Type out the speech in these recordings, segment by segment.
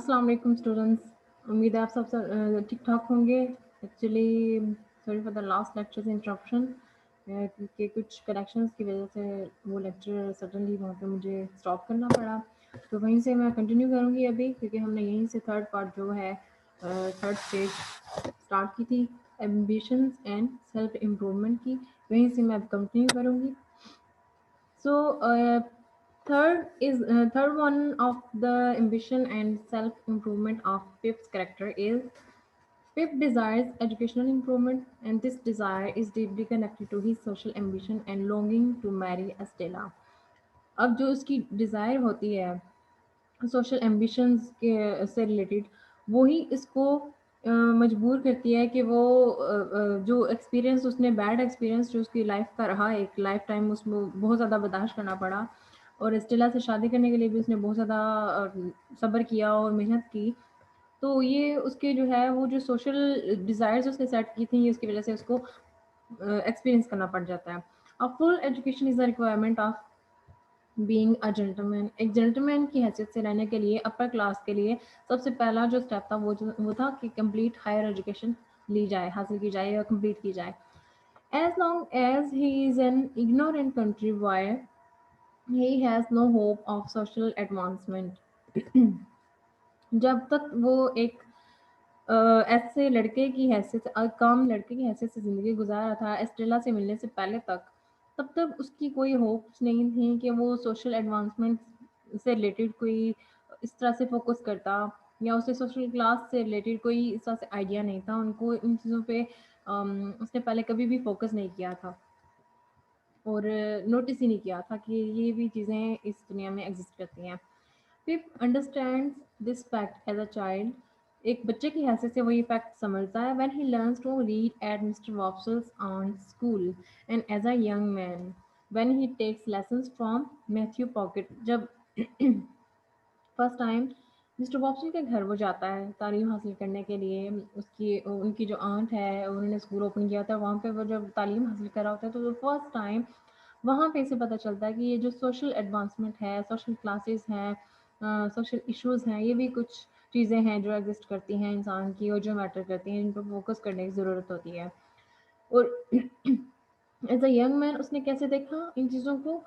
अस्सलाम वालेकुम स्टूडेंट्स। उम्मीद है आप सब ठीक ठाक होंगे। Actually sorry for the last lecture interruption, क्योंकि कुछ कनेक्शंस की वजह से वो लेक्चर सडनली वहाँ पे मुझे स्टॉप करना पड़ा। तो वहीं से मैं कंटिन्यू करूँगी अभी, क्योंकि हमने यहीं से थर्ड पार्ट जो है थर्ड स्टेज स्टार्ट की थी, एम्बिशंस एंड सेल्फ इम्प्रूवमेंट की। वहीं से मैं अब कंटिन्यू करूँगी। So, third one of the ambition and self improvement of Pip's character is Pip desires educational improvement, and this desire is deeply connected to his social ambition and longing to marry Estella. अब जो उसकी desire होती है social ambitions के से related, वही इसको मजबूर करती है कि वो जो एक्सपीरियंस उसने बैड एक्सपीरियंस जो उसकी लाइफ का रहा, एक लाइफ टाइम उसमें बहुत ज़्यादा बर्दाश्त करना पड़ा, और स्टेला से शादी करने के लिए भी उसने बहुत ज़्यादा सब्र किया और मेहनत की। तो ये उसके जो है वो जो सोशल डिज़ायर्स उसने सेट की थी, उसकी वजह से उसको एक्सपीरियंस करना पड़ जाता है। A full education is the requirement of being a gentleman. एक जेंटलमैन की हैसियत से रहने के लिए, अपर क्लास के लिए सबसे पहला जो स्टेप था वो था कि कंप्लीट हायर एजुकेशन ली जाए, हासिल की जाए या कंप्लीट की जाए। As long as he is an ignorant country boy, he has no hope of social advancement. जब तक वो एक ऐसे लड़के की हैसियत कम लड़के की हैसियत से ज़िंदगी गुजार रहा था एस्ट्रेला से मिलने से पहले तक, तब तक उसकी कोई होप्स नहीं थी कि वो सोशल एडवांसमेंट से रिलेटेड कोई इस तरह से फोकस करता, या उसे सोशल क्लास से रिलेटेड कोई इस तरह से आइडिया नहीं था। उनको इन चीज़ों पे उसने पहले कभी भी फोकस नहीं किया था और नोटिस ही नहीं किया था कि ये भी चीज़ें इस दुनिया में एग्जिस्ट करती हैं। Pip understands this fact as a child. एक बच्चे की हैसियत से वो ये फैक्ट समझता है when he learns to read at Mr. Wopsle's aunt's school, and as a young man when he takes lessons from Matthew Pocket। जब फर्स्ट टाइम मिस्टर वॉप्सन के घर वो जाता है तालीम हासिल करने के लिए, उसकी उनकी जो आंट है उन्होंने स्कूल ओपन किया था, वहाँ पे वो जब तालीम हासिल कर रहा होता है तो फर्स्ट टाइम वहाँ पे इसे पता चलता है कि ये जो सोशल एडवांसमेंट है, सोशल क्लासेस हैं, सोशल इश्यूज़ हैं, ये भी कुछ चीज़ें हैं जो एग्जिस्ट करती हैं इंसान की और जो मैटर करती हैं, जिन पर फोकस करने की ज़रूरत होती है। और एज अ यंग मैन उसने कैसे देखा इन चीज़ों को,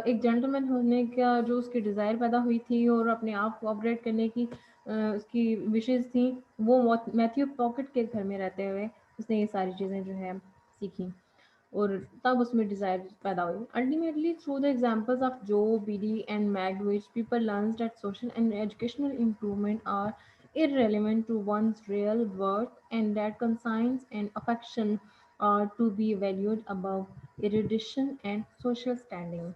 एक जेंटलमैन होने का जो उसकी डिज़ायर पैदा हुई थी और अपने आप को अपग्रेड करने की उसकी विशेज़ थी, वो मैथ्यू पॉकेट के घर में रहते हुए उसने ये सारी चीज़ें जो है सीखी, और तब उसमें डिज़ायर पैदा हुई। Ultimately through the examples of जो, Biddy and Mag, which people learns that social and educational improvement are irrelevant to one's real worth, and that conscience and affection are to be valued above erudition and social standing।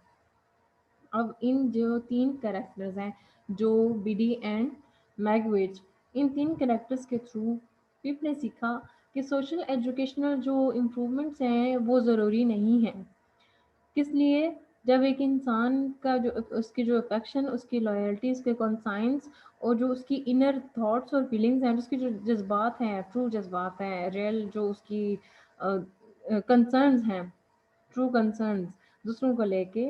अब इन जो तीन characters हैं, जो, bidi and Magwitch, इन तीन characters के through पिप ने सीखा कि सोशल एजुकेशनल जो इम्प्रूवमेंट्स हैं वो ज़रूरी नहीं हैं। किस लिए? जब एक इंसान का जो उसकी जो अफेक्शन, उसकी लॉयल्टी, उसके कॉन्साइंस और जो उसकी इनर थॉट्स और फीलिंग्स हैं, उसके जो जज्बात हैं, ट्रू जज्बात हैं, रियल जो उसकी कंसर्न्स हैं, ट्रू कंसर्न्स दूसरों को लेके,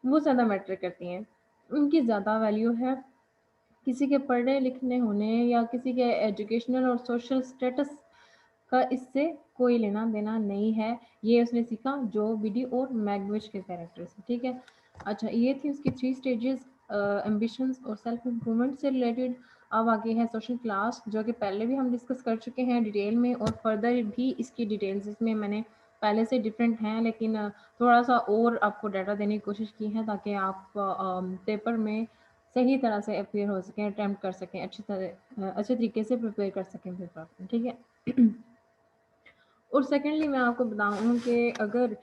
वो ज़्यादा मैटर करती हैं, उनकी ज़्यादा वैल्यू है। किसी के पढ़ने लिखने होने या किसी के एजुकेशनल और सोशल स्टेटस का इससे कोई लेना देना नहीं है। ये उसने सीखा जो, बीडी और मैगविच के कैरेक्टर से। ठीक है, अच्छा, ये थी उसकी थ्री स्टेजेस एम्बिशंस और सेल्फ इम्प्रूवमेंट से रिलेटेड। अब आगे है सोशल क्लास, जो कि पहले भी हम डिस्कस कर चुके हैं डिटेल में, और फर्दर भी इसकी डिटेल्स इसमें मैंने पहले से डिफरेंट हैं, लेकिन थोड़ा सा और आपको डाटा देने की कोशिश की है ताकि आप पेपर में सही तरह से अपेयर हो सकें, अटैम्प्ट कर सकें, अच्छे तरीके से प्रिपेयर कर सकें पेपर। ठीक है। और सेकेंडली मैं आपको बताऊँ कि अगर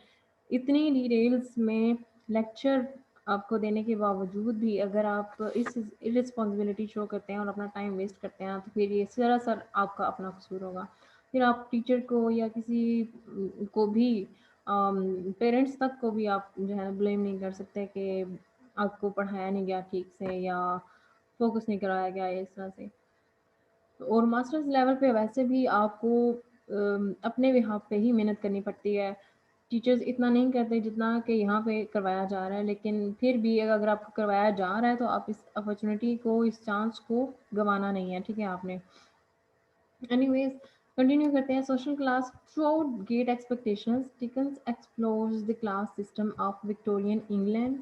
इतनी डिटेल्स में लेक्चर आपको देने के बावजूद भी अगर आप इस इरिस्पॉन्सिबिलिटी शो करते हैं और अपना टाइम वेस्ट करते हैं, तो फिर ये सरासर आपका अपना कसूर होगा। फिर आप टीचर को या किसी को भी, पेरेंट्स तक को भी आप जो है ब्लेम नहीं कर सकते कि आपको पढ़ाया नहीं गया ठीक से या फोकस नहीं कराया गया इस तरह से। और मास्टर्स लेवल पे वैसे भी आपको अपने बिहाफ पे ही मेहनत करनी पड़ती है। टीचर्स इतना नहीं करते जितना कि यहाँ पे करवाया जा रहा है, लेकिन फिर भी अगर आपको करवाया जा रहा है तो आप इस अपॉर्चुनिटी को, इस चांस को गंवाना नहीं है, ठीक है आपने। एनीवेज, कंटिन्यू करते हैं। Social class through out great expectations, Dickens explores the class system of Victorian England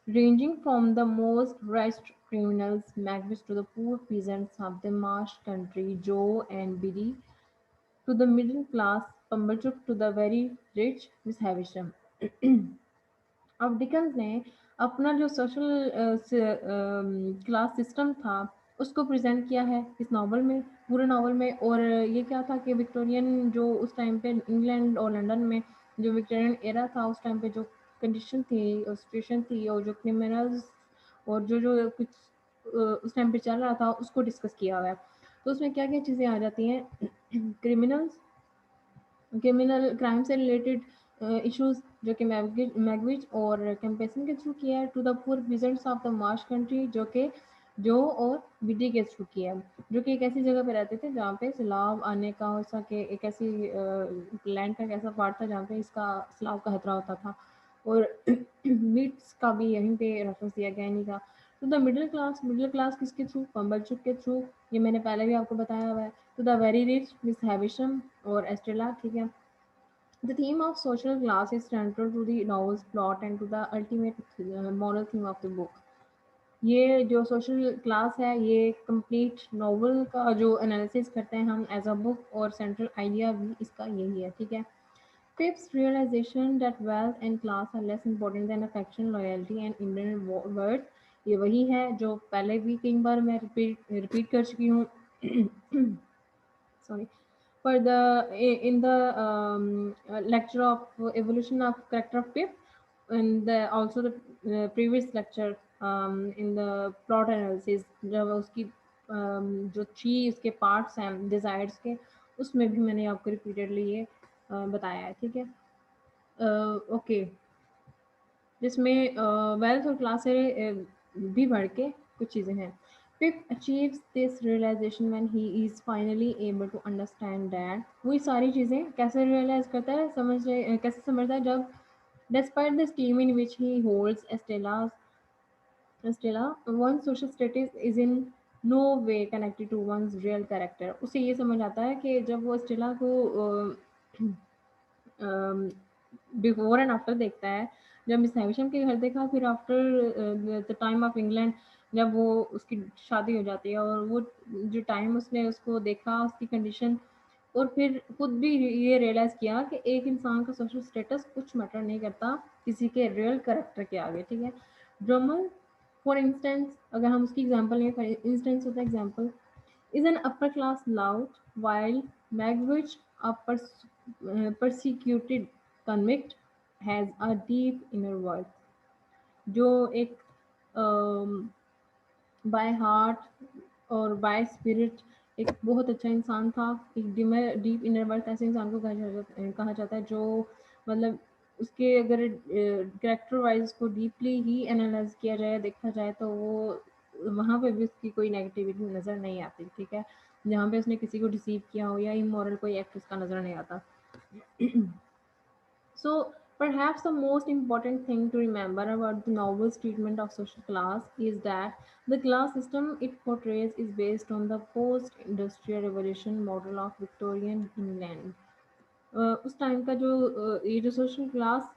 ranging from the most wretched criminals, Magnus, to the poor peasants of the marsh country, Joe and Biddy, to the middle class, Pumblechook, to the very rich, Miss Havisham. अब Dickens ने अपना जो social class system था उसको present किया है इस novel में, पूरे नावल में। और ये क्या था कि विक्टोरियन जो उस टाइम पे इंग्लैंड और लंदन में जो विक्टोरियन एरा था, उस टाइम पे जो कंडीशन थी और सिचुएशन थी और जो क्रिमिनल्स और जो जो कुछ उस टाइम पे चल रहा था उसको डिस्कस किया हुआ है। तो उसमें क्या क्या चीज़ें आ जाती हैं क्रिमिनल्स, क्रिमिनल क्राइम से रिलेटेड इश्यूज जो कि मैगविच और कैंपेसन के थ्रू किया है, to the poor peasants of the marsh country जो कि जो और बीडी के थ्रू किया है, जो कि एक ऐसी जगह पे रहते थे जहाँ पे सैलाब आने का, और के एक ऐसी लैंड का एक ऐसा पार्ट था जहाँ पे इसका सैलाब का खतरा होता था। और मीट्स का भी यहीं पे रेफरेंस दिया गया है इन्हीं का। टू द मिडिल क्लास किसके थ्रू, पंबलचुक के थ्रू, ये मैंने पहले भी आपको बताया हुआ है। To the very rich, Miss Havisham और एस्टेला, ठीक है। The theme of social class is central to the novel's plot and to the ultimate moral theme of the book. ये जो सोशल क्लास है ये कंप्लीट नॉवल का जो analysis करते हैं हम एज अ बुक, और सेंट्रल आइडिया भी इसका यही है, ठीक है। Pip's realization that wealth and class are less important than affection, loyalty and inner worth, ये वही है जो पहले भी कई बार मैं रिपीट कर चुकी हूँ sorry, for the in the lecture of evolution of character of Pip, and also the previous lecture in the plot analysis, जब उसकी जो थ्री उसके पार्ट्स हैं डिजायर्स के, उसमें भी मैंने आपको रिपीटेडली ये बताया है, ठीक है। ओके, जिसमें वेल्थ और क्लास से भी बढ़ के कुछ चीज़ें हैं। Pip achieves this realization when he is finally able to understand that, वही सारी चीज़ें कैसे रियलाइज करता है, कैसे समझता है, जब despite the scheme in which he holds Estella, one's social status is in no way connected to one's real character। उसे ये समझ आता है कि जब वो स्टेला को बिफोर एंड आफ्टर देखता है, जब मिस हैविशम के घर देखा, फिर after the time of England, जब वो उसकी शादी हो जाती है, और वो जो टाइम उसने उसको देखा उसकी कंडीशन, और फिर खुद भी ये रियलाइज किया कि एक इंसान का सोशल स्टेटस कुछ मैटर नहीं करता किसी के रियल करेक्टर के आगे, ठीक है। ड्रमर फॉर इंस्टेंस, अगर हम उसकी एग्जांपल लें, फॉर इंस्टेंस होता है example, is an upper class lout, while Magwitch, a persecuted convict, has a deep inner worth। जो एक बाय हार्ट और बाय स्पिरिट एक बहुत अच्छा इंसान था। एक डीप इनर वर्थ ऐसे इंसान को कहा जाता है जो मतलब उसके अगर कैरेक्टर वाइज को डीपली ही एनालाइज किया जाए, देखा जाए, तो वो वहाँ पे भी उसकी कोई नेगेटिविटी नज़र नहीं आती, ठीक है। जहाँ पे उसने किसी को डिसीव किया हो या इमोरल कोई एक्ट उसका नज़र नहीं आता। So, perhaps the most important thing to remember about the novel's treatment of social class is that the class system it portrays is based on the post industrial revolution model of Victorian England। उस time का जो ये जो social class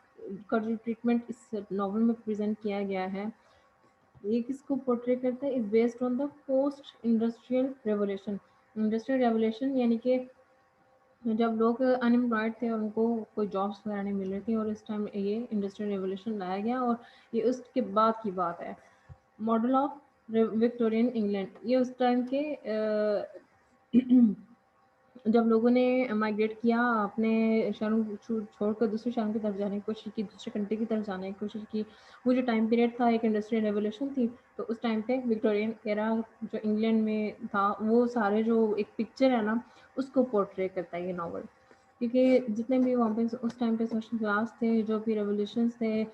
का जो treatment इस novel में present किया गया है, ये किसको पोर्ट्रे करता है, is based on the post industrial revolution. Industrial revolution यानी कि जब लोग अनएम्प्लॉयड थे और उनको कोई जॉब्स वगैरह नहीं मिल रही थी, और इस टाइम ये इंडस्ट्रियल रेवोल्यूशन लाया गया, और ये उसके बाद की बात है। मॉडल ऑफ विक्टोरियन इंग्लैंड, ये उस टाइम के जब लोगों ने माइग्रेट किया अपने शहरों को छोड़कर दूसरे शहरों की तरफ जाने की कोशिश की, दूसरे कंट्री की तरफ जाने की कोशिश की, वो जो टाइम पीरियड था एक इंडस्ट्रियल रेवोल्यूशन थी, तो उस टाइम पे विक्टोरियन एरा जो इंग्लैंड में था, वो सारे जो एक पिक्चर है ना उसको पोर्ट्रे करता है ये नावल। क्योंकि जितने भी वहाँ पे उस टाइम पे सोशल क्लास थे, जो भी रेवोल्यूशंस थे,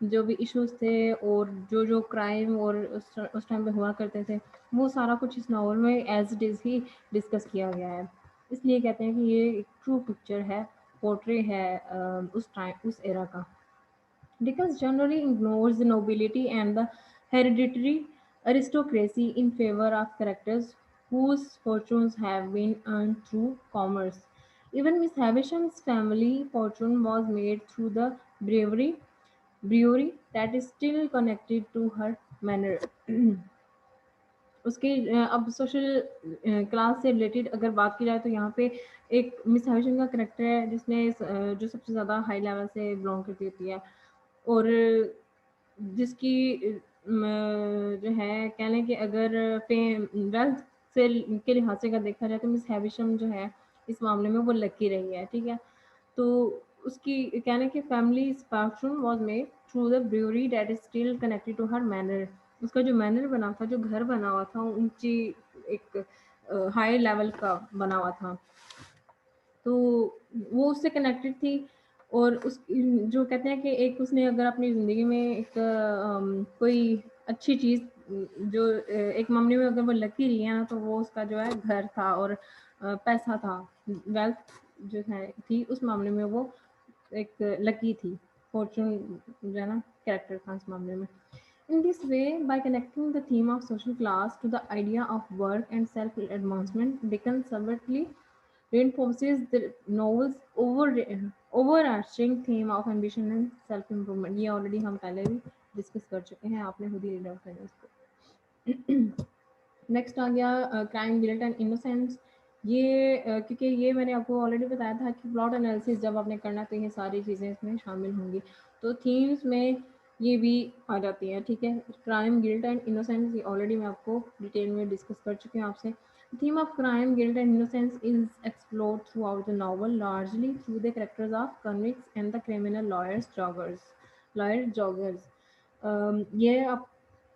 जो भी इश्यूज थे, और जो जो क्राइम और उस टाइम पे हुआ करते थे, वो सारा कुछ इस नावल में एज इट इज़ ही डिस्कस किया गया है। इसलिए कहते हैं कि ये एक ट्रू पिक्चर है पोर्ट्रे है उस टाइम उस एरा का। Dickens generally ignores the nobility and the hereditary aristocracy in favor of characters whose fortunes have been earned through commerce. Even Miss Havisham's family fortune was made through the brewery that is still connected to her manor. उसके अब social class से related अगर बात की जाए तो यहाँ पे एक मिस हैविशन का करैक्टर है जिसने जो सबसे ज़्यादा हाई लेवल से बिलोंग करती होती है और जिसकी जो है कह लें कि अगर फेम वेल्थ से के लिहाज से अगर देखा जाए तो मिस हैविशम जो है इस मामले में वो लकी रही है, ठीक है। तो उसकी कहने की family fortune was made through the brewery that is still connected to her manor. उसका जो मैनर बना था, जो घर बना हुआ था, ऊंची एक हाई लेवल का बना हुआ था, तो वो उससे कनेक्टेड थी। और उस जो कहते हैं कि एक उसने अगर अपनी ज़िंदगी में एक कोई अच्छी चीज़ जो एक मामले में अगर वो लकी रही है ना तो वो उसका जो है घर था और पैसा था, वेल्थ जो है थी उस मामले में वो एक लकी थी, फॉर्चून जो है ना कैरेक्टर था इस मामले में। In this way, by connecting the theme of social class to the idea of work and self-advancement, Dickens subtly reinforces the novel's overarching theme of ambition and self-improvement। ये already हम पहले भी डिस्कस कर चुके हैं, आपने खुद ही रीड आउट करा इसको। नेक्स्ट आ गया क्राइम गिल्ट एंड इनोसेंस। ये क्योंकि ये मैंने आपको ऑलरेडी बताया था कि प्लॉट एनालिसिस जब आपने करना तो ये सारी चीज़ें इसमें शामिल होंगी, तो थीम्स में ये भी आ जाती हैं, ठीक है। क्राइम गिल्ट एंड इनोसेंस ये ऑलरेडी मैं आपको डिटेल में डिस्कस कर चुकी हूँ आपसे। Theme of crime, guilt and innocence is explored throughout the novel, largely through the characters of convicts and the criminal lawyer joggers। ये आप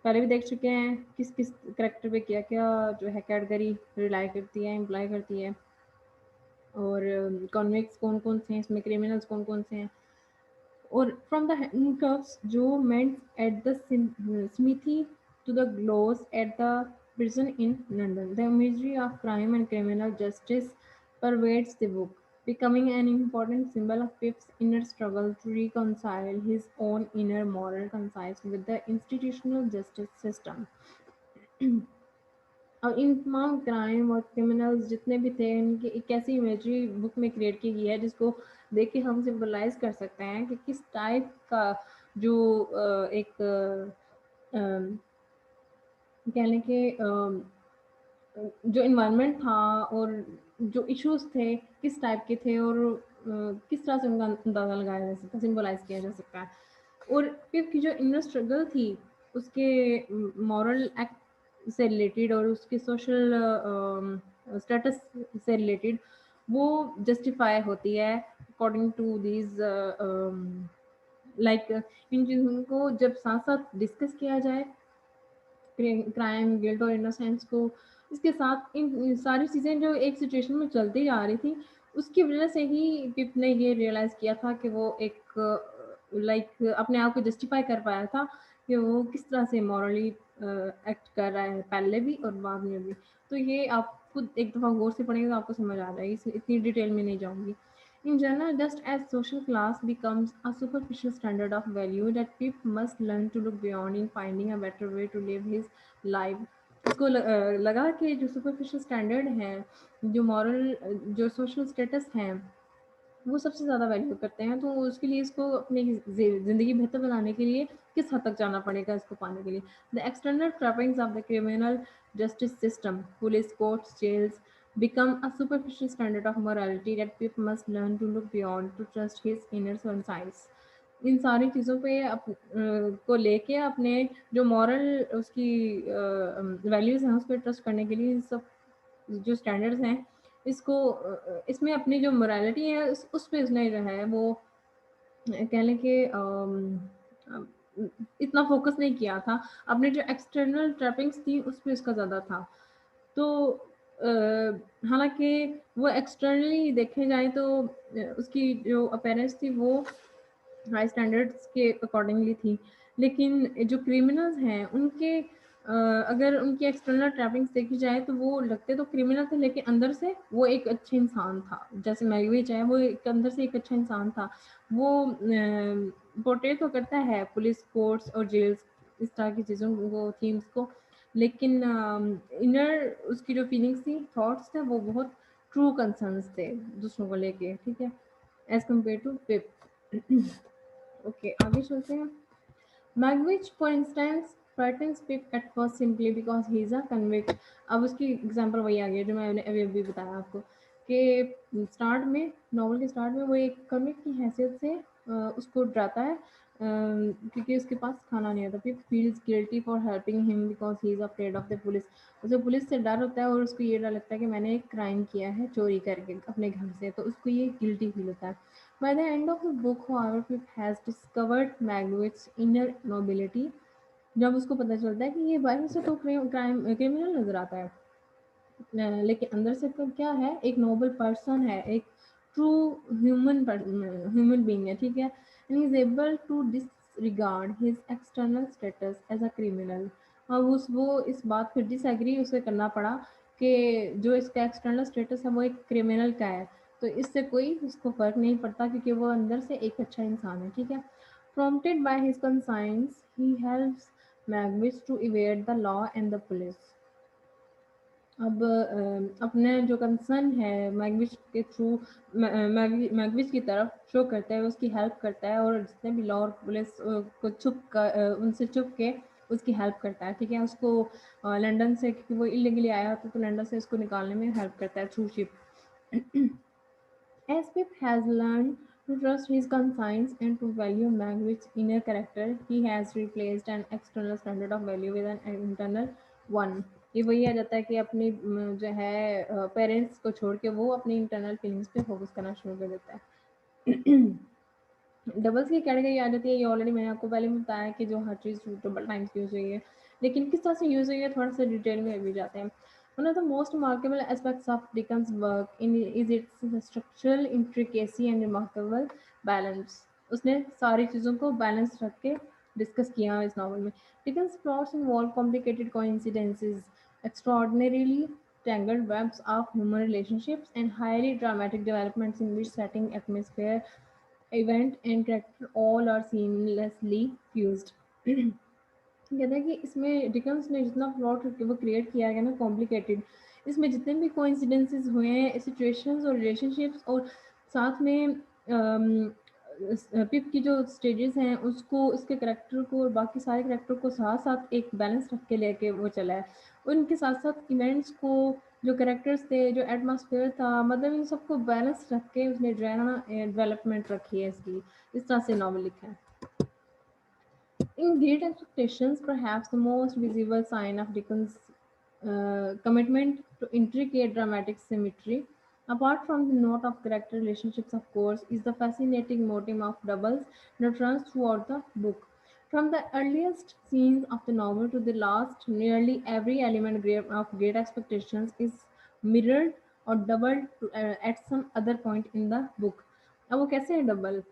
पहले भी देख चुके हैं किस किस करेक्टर पे क्या क्या जो है कैटेगरी रिलाई करती है, इम्प्लाई करती है, और कॉन्विक्स कौन कौन से हैं इसमें, क्रिमिनल्स कौन कौन से हैं। और फ्रॉम द handcuffs जो meant at the smithy to the glows at the prison in London, the imagery of crime and criminal justice pervades the book, becoming an important symbol of Pip's inner struggle to reconcile his own inner moral conscience with the institutional justice system। और इन तमाम crime और criminals जितने भी थे इनकी एक ऐसी imagery book में क्रिएट की गई है जिसको देख के हम सिंबलाइज कर सकते हैं कि किस टाइप का जो एक कह लें कि जो इन्वायरमेंट था और जो इश्यूज थे किस टाइप के थे और किस तरह से उनका अंदाज़ा लगाया जा सकता है, सिंबलाइज किया जा सकता है। और फिर की जो इनर स्ट्रगल थी उसके मॉरल एक्ट से रिलेटेड और उसके सोशल स्टेटस से रिलेटेड वो जस्टिफाई होती है अकॉर्डिंग टू दीज लाइक इन चीज़ों को जब साथ साथ डिस्कस किया जाए, क्राइम गिल्ट और इनोसेंस को, इसके साथ इन सारी चीज़ें जो एक सिचुएशन में चलती जा रही थी उसकी वजह से ही पिप ने ये रियलाइज़ किया था कि वो एक लाइक अपने आप को जस्टिफाई कर पाया था कि वो किस तरह से मॉरली एक्ट कर रहा है पहले भी और बाद में भी। तो ये आप खुद एक दफ़ा गौर से पढ़ेंगे तो आपको समझ आ जाएगी, इतनी डिटेल में नहीं जाऊँगी। In general, just as social class becomes a superficial standard of value that Pip must learn to look beyond in finding a better way to live his life। उसको लगा कि जो सुपरफिशियल स्टैंडर्ड हैं, जो moral जो social status हैं, वो सबसे ज़्यादा वैल्यू करते हैं, तो उसके लिए इसको अपनी ज़िंदगी बेहतर बनाने के लिए किस हद तक जाना पड़ेगा इसको पाने के लिए। The external trappings of the criminal justice system, police, courts, jails become a superficial standard of morality that Pip must learn to look beyond to trust his inner conscience। इन सारी चीज़ों पे को लेके अपने जो मॉरल उसकी वैल्यूज़ हैं उस पर ट्रस्ट करने के लिए सब जो स्टैंडर्ड्स हैं इसको इसमें अपनी जो मोरालिटी है उस पे उसने जो है वो कह लें कि इतना फोकस नहीं किया था, अपने जो एक्सटर्नल ट्रैपिंग्स थी उस पे उसका ज़्यादा था। तो हालांकि वो एक्सटर्नली देखे जाए तो उसकी जो अपेयरेंस थी वो हाई स्टैंडर्ड्स के अकॉर्डिंगली थी, लेकिन जो क्रिमिनल्स हैं उनके अगर उनकी एक्सटर्नल ट्रैपिंग्स देखी जाए तो वो लगते तो क्रिमिनल थे, लेकिन अंदर से वो एक अच्छे इंसान था। जैसे मैगविच है, वो एक अंदर से एक अच्छा इंसान था। वो पोर्ट्रे तो करता है पुलिस, कोर्ट्स और जेल्स, इस तरह की चीज़ों को, थीम्स को, लेकिन इनर उसकी जो फीलिंग्स थी, थॉट्स थे, वो बहुत ट्रू कंसर्न्स थे दूसरों को लेके, ठीक है, as compare to Pip. Okay, आगे चलते हैं। Magwitch, for instance, frightens Pip at first simply because he is a convict. अब उसकी एग्जांपल वही आ गई जो मैंने अभी अभी बताया आपको, कि स्टार्ट में, नॉवल के स्टार्ट में वो एक कन्विक्ट की हैसियत से उसको डराता है, क्योंकि उसके पास खाना नहीं आता। Pip feels guilty for helping him because he is afraid of the police. उसे पुलिस से डर होता है और उसको ये डर लगता है कि मैंने एक क्राइम किया है चोरी करके अपने घर से, तो उसको ये गिल्टी फील होता है। By the end of the book, however, Pip has discovered Magwitch's inner nobility. जब उसको पता चलता है कि ये बाहर से तो क्रिमिनल नजर आता है, लेकिन अंदर से तो क्या है, एक नोबल पर्सन है, एक ट्रू ह्यूमन बीइंग है, ठीक है। And he is able to disregard his external status as a criminal. और वो इस बात पर डिसएग्री उसे करना पड़ा कि जो इसका एक्सटर्नल स्टेटस है वो एक क्रिमिनल का है, तो इससे कोई उसको फर्क नहीं पड़ता, क्योंकि वो अंदर से एक अच्छा इंसान है, ठीक है। Prompted by his conscience, he helps Magwitch to evade the law and the police. अब अपने जो कंसर्न है मैगविच के थ्रू, मैगविच की तरफ शो करता है, उसकी हेल्प करता है, और जितने भी लॉ और पुलिस को उनसे छुप के उसकी हेल्प करता है, ठीक है। उसको लंदन से, क्योंकि वो इलीगली आया होता, तो लंदन से उसको निकालने में हेल्प करता है through ship. As Pip has learned to trust his conscience and to value Magwitch's inner character, he has replaced an external standard of value with an internal one. ये वही आ जाता है कि अपनी जो है पेरेंट्स को छोड़ के वो अपनी इंटरनल फीलिंग्स पे फोकस करना शुरू कर देता है। डबल्स की कैटेगरी आ जाती है, ये ऑलरेडी मैंने आपको पहले भी बताया कि जो हर चीज़ सूटेबल टाइम्स यूज़ हुई है, लेकिन किस तरह से यूज़ हुई है थोड़ा सा डिटेल में अभी जाते हैं। One of the most remarkable aspects of Dickens' work is its structural intricacy and remarkable balance. उसने सारी चीज़ों को बैलेंस रख के डिस्कस किया इस नॉवल में। Dickens' plots involve complicated coincidences, extraordinarily tangled webs of human relationships, and highly dramatic developments in which setting, atmosphere, event and character all are seamlessly fused. कहता है कि इसमें डिकन्स ने जितना प्लॉट वो क्रिएट किया गया ना कॉम्प्लिकेटेड, इसमें जितने भी कोइंसिडेंसेस हुए हैं, सिचुएशंस और रिलेशनशिप्स, और साथ में पिप की जो स्टेजेस हैं उसको, उसके करेक्टर को और बाकी सारे करेक्टर को साथ साथ एक बैलेंस रख के लेके वो चला है। उनके साथ साथ इवेंट्स को, जो करेक्टर्स थे, जो एटमॉस्फेयर था, मतलब इन सबको बैलेंस रख के उसने जो है ना डेवलपमेंट रखी है इसकी, इस तरह से नॉवल लिखा है। In Great Expectations, perhaps the most visible sign of Dickens' commitment to intricate dramatic symmetry, apart from the note of character relationships, of course, is the fascinating motif of doubles that runs throughout the book. From the earliest scenes of the novel to the last, nearly every element of Great Expectations is mirrored or doubled at some other point in the book. अब वो कैसे है double,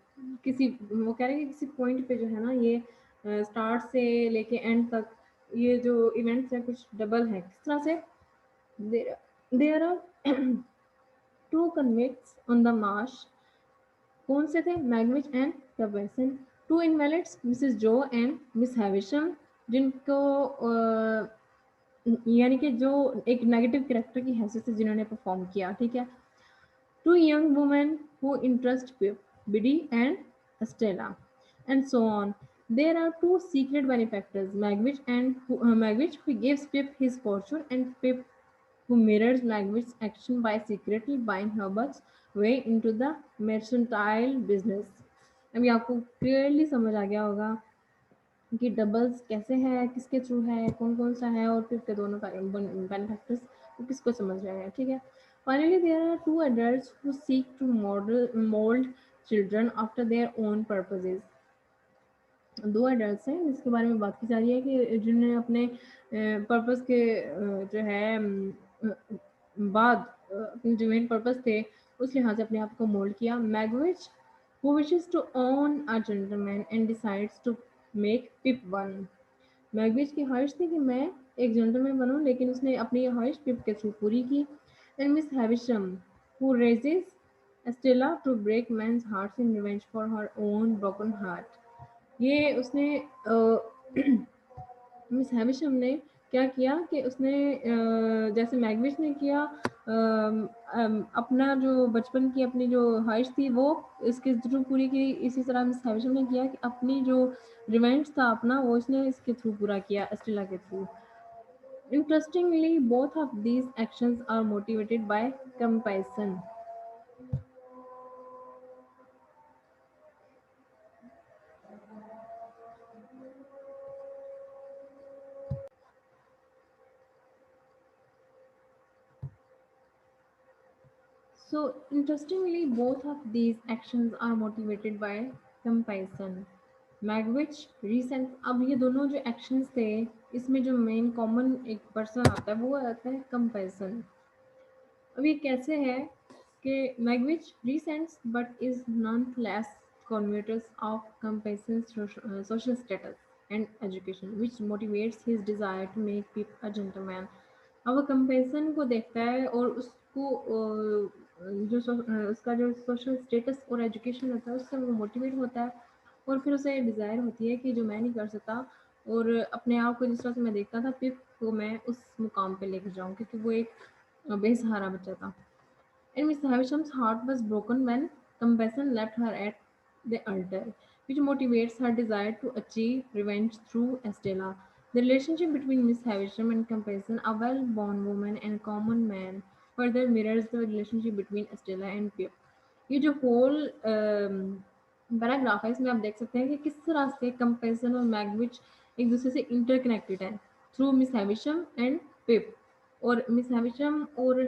किसी, वो कह रहे हैं कि किसी पॉइंट पे जो है ना ये स्टार्ट से लेके एंड तक ये जो इवेंट्स हैं कुछ डबल हैं, किस तरह से। There are two convicts on the marsh. कौन से थे? Magwitch and Compeyson. Two invalids, Mrs Joe and Miss Havisham, जिनको यानी कि जो एक नेगेटिव कैरेक्टर की हैसियत से जिन्होंने परफॉर्म किया, ठीक है। Two young women who interest Pip, Biddy and Estella, and so on. There are two secret benefactors, Magwitch who gives Pip his fortune, and Pip who mirrors Magwitch's action by secretly buying Herbert's way into the mercantile business. अभी आपको clearly समझ आ गया होगा कि doubles कैसे है, किसके through है, कौन कौन सा है, और फिर के दोनों बेनिफैक्टर्स वो किसको समझ रहे हैं, ठीक है। Finally there are two adults who seek to mould children after their own purposes. दो एडल्ट्स हैं जिसके बारे में बात की जा रही है कि जिन्होंने अपने पर्पस के जो है बाद अपने जो मेन पर्पस थे उस लिहाज से अपने आप को मोल्ड किया। Magwitch who wishes to own a gentleman and decides to make Pip one. Magwitch की ख्वाहिश थी कि मैं एक जेंटलमैन बनो, लेकिन उसने अपनी ख्वाहिश पिप के थ्रू पूरी की। And Miss Havisham who raises Estella to break men's hearts in revenge for her own broken heart. ये उसने मिस हैविशम ने क्या किया कि उसने जैसे मैगविच ने किया, अपना जो बचपन की अपनी जो ख्वाहिश थी वो इसके थ्रू पूरी की। इसी तरह मिस हैविशम ने किया कि अपनी जो रिवेंज था अपना वो इसने इसके थ्रू पूरा किया, एस्टेला के through. Interestingly, both of these actions are motivated by compassion. Interestingly, both of these actions are motivated by compassion. Magwitch recent, अब ये दोनों जो एक्शंस थे इसमें जो मेन कॉमन एक पर्सन आता है वो आता है कंपैशन। अब ये कैसे है कि Magwitch रीसेंट्स but is non less converters of compassion's social status and education which motivates his desire to make people a gentleman। अब वो कंपेरिजन को देखता है और उसको उसका जो सोशल स्टेटस और एजुकेशन होता है उससे वो मोटिवेट होता है। और फिर उसे डिज़ायर होती है कि जो मैं नहीं कर सकता, और अपने आप को जिस तरह से मैं देखता था पिप को मैं उस मुकाम पे लेकर जाऊँ, क्योंकि वो एक बेसहारा बच्चा था। And Miss Havisham's heart was broken when compassion left her at the altar, which motivates her desire to achieve revenge through Estella. The relationship between Miss Havisham and Compassion, a well-born woman and a common man, further mirrors the relationship between Estella and Pip. ये जो whole paragraph है इसमें आप देख सकते हैं कि किस तरह से कंपेरिजन और मैगविच एक दूसरे से इंटरकनेक्टेड है थ्रू मिस हैविशम एंड पिप। और मिस हैविशम और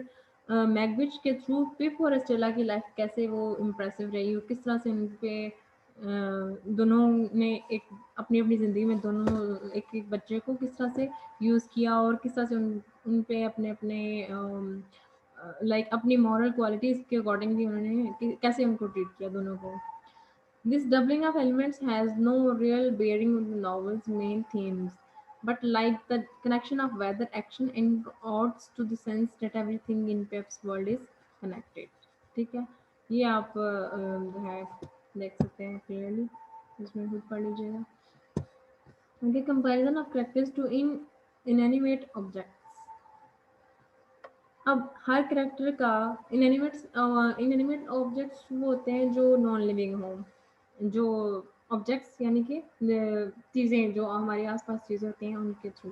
मैगविच के थ्रू पिप और एस्टेला की लाइफ कैसे वो इम्प्रेसिव रही और किस तरह से उन पे दोनों ने एक अपनी अपनी ज़िंदगी में दोनों एक एक बच्चे को किस तरह से यूज़ किया और किस तरह से उन पे अपने अपने लाइक अपनी मॉरल क्वालिटीज़ के अकॉर्डिंगली उन्होंने कैसे उनको ट्रीट किया दोनों को। This doubling of elements has no real bearing on the novel's main themes, but like the connection of weather action and odds to the sense that everything in Pep's world is connected। ठीक है, ये आप जो है देख सकते हैं clearly, इसमें खुद पढ़ लीजिएगा। उनके comparison of characters to in inanimate objects. अब हर करेक्टर का इनएनिमेट ऑब्जेक्ट्स वो होते हैं जो नॉन लिविंग हों, जो ऑब्जेक्ट्स यानी कि चीज़ें जो हमारे आसपास चीज़ें होती हैं उनके थ्रू।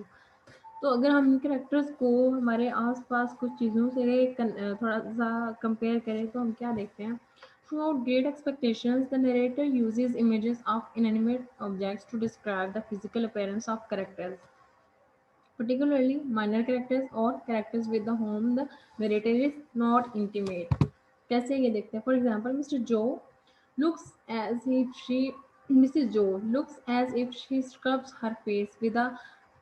तो अगर हम इन करेक्टर्स को हमारे आसपास कुछ चीज़ों से थोड़ा सा कंपेयर करें तो हम क्या देखते हैं। Throughout Great Expectations, the narrator uses images of inanimate objects to describe the physical appearance of characters, particularly minor characters or characters with the whom the narrator is not intimate। कैसे ये देखते हैं, for example looks as if she Mrs. Joe looks as if she scrubs her face with a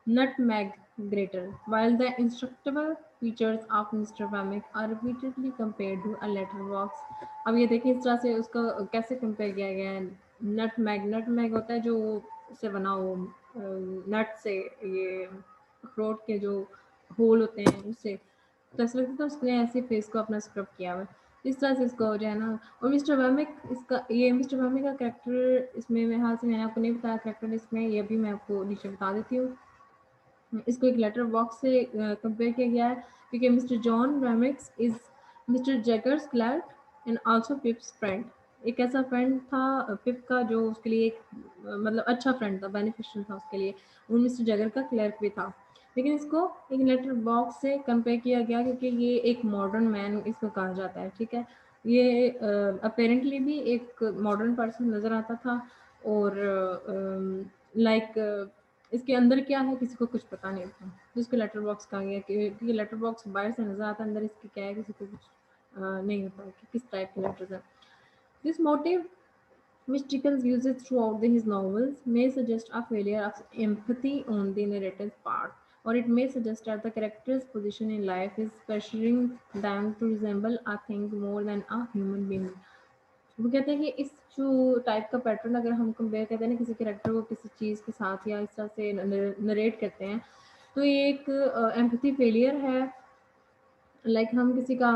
nutmeg grater, while the instructable features of Mr. Wemmick are repeatedly compared to a letterbox। अब ये देखिए इस तरह से उसका कैसे compare किया गया है। नटमैग होता है जो उससे बना हो नट से, ये अखरोट के जो होल होते हैं उससे, तो ऐसा लगता था उसने ऐसे फेस को अपना स्क्रब किया हुआ है। इस तरह से इसको जो है ना। और मिस्टर वैमिक, इसका ये मिस्टर वैमिक का कैरेक्टर इसमें मैं हाल से मैंने आपको नहीं बताया कैरेक्टर इसमें, ये भी मैं आपको नीचे बता देती हूँ। इसको एक लेटर बॉक्स से कंपेयर किया गया है क्योंकि Mr John Wemmick is Mr Jaggers clerk and also Pip's friend. एक ऐसा फ्रेंड था पिप का जो उसके लिए एक मतलब अच्छा फ्रेंड था, बेनिफिशियल था उसके लिए। वो मिस्टर जैगर का क्लर्क भी था। लेकिन इसको एक लेटर बॉक्स से कंपेयर किया गया क्योंकि ये एक मॉडर्न मैन इसको कहा जाता है। ठीक है, ये अपेरेंटली भी एक मॉडर्न पर्सन नज़र आता था। और लाइक इसके अंदर क्या है किसी को कुछ पता नहीं था, जिसको लेटर बॉक्स कहा गया क्योंकि लेटर बॉक्स बाहर से नजर आता है, अंदर इसके क्या है किसी को कुछ नहीं होता कि किस टाइप के लेटर्स हैं। This motive which Dickens uses throughout his novels, may suggest a failure of empathy on the narrator's part, or it may suggest that the character's position in life is pressuring them to resemble a thing more than a human being। वो कहते हैं कि इस जो type का pattern अगर हम compare करते हैं ना किसी कैरेक्टर को किसी चीज़ के साथ या इस तरह से नरेट करते हैं तो ये एक एम्पैथी फेलियर है। लाइक हम किसी का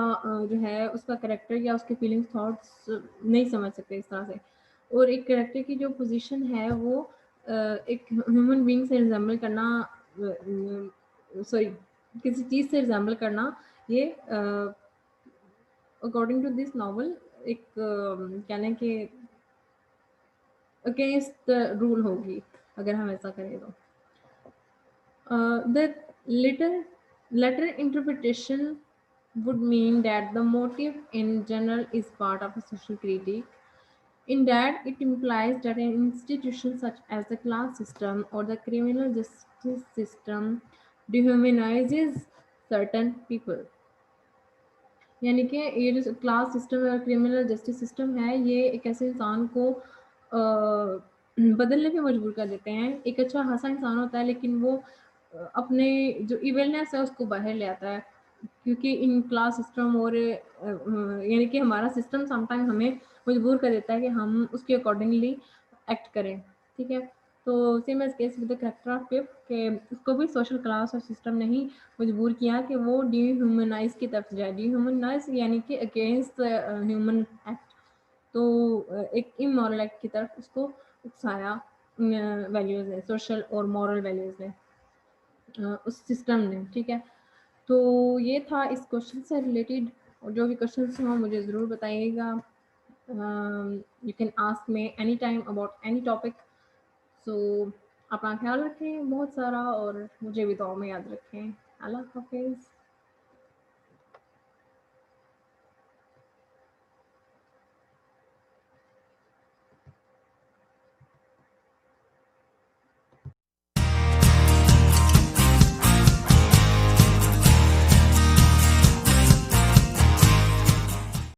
जो है उसका करैक्टर या उसके फीलिंग्स थॉट्स नहीं समझ सकते इस तरह से। और एक करैक्टर की जो पोजीशन है वो एक ह्यूमन बीइंग से रिजेंबल करना, सॉरी, किसी चीज़ से रिजेंबल करना, ये अकॉर्डिंग टू दिस नॉवल एक कहने के अगेंस्ट द रूल होगी अगर हम ऐसा करें तो। The latter interpretation would mean that the motive in general is part of a social critique, in that it implies that an institution such as the class system or the criminal justice system dehumanizes certain people। यानी कि ये जो class system है और criminal justice system है, ये एक ऐसे इंसान को बदलने पे मजबूर कर देते हैं। एक अच्छा हँसा इंसान होता है लेकिन वो अपने जो इविलनेस है उसको बाहर ले आता है, क्योंकि इन क्लास सिस्टम और यानी कि हमारा सिस्टम समटाइम हमें मजबूर कर देता है कि हम उसके अकॉर्डिंगली एक्ट करें। ठीक है? तो same as case with the character of Pip के उसको भी सोशल क्लास और सिस्टम ने ही मजबूर किया कि वो डिह्यूमनाइज की तरफ जाए। डिह्यूमनाइज यानी कि अगेंस्ट ह्यूमन एक्ट। तो एक इमोरल एक्ट की तरफ उसको उकसाया वैल्यूज़ ने, सोशल और मॉरल वैल्यूज़ ने, उस सिस्टम ने। ठीक है? तो ये था इस क्वेश्चन से रिलेटेड। और जो भी क्वेश्चन हो मुझे ज़रूर बताइएगा। You can ask me any time about any topic. So अपना ख्याल रखें बहुत सारा, और मुझे भी दुआ में याद रखें। अल्लाह हाफिज़।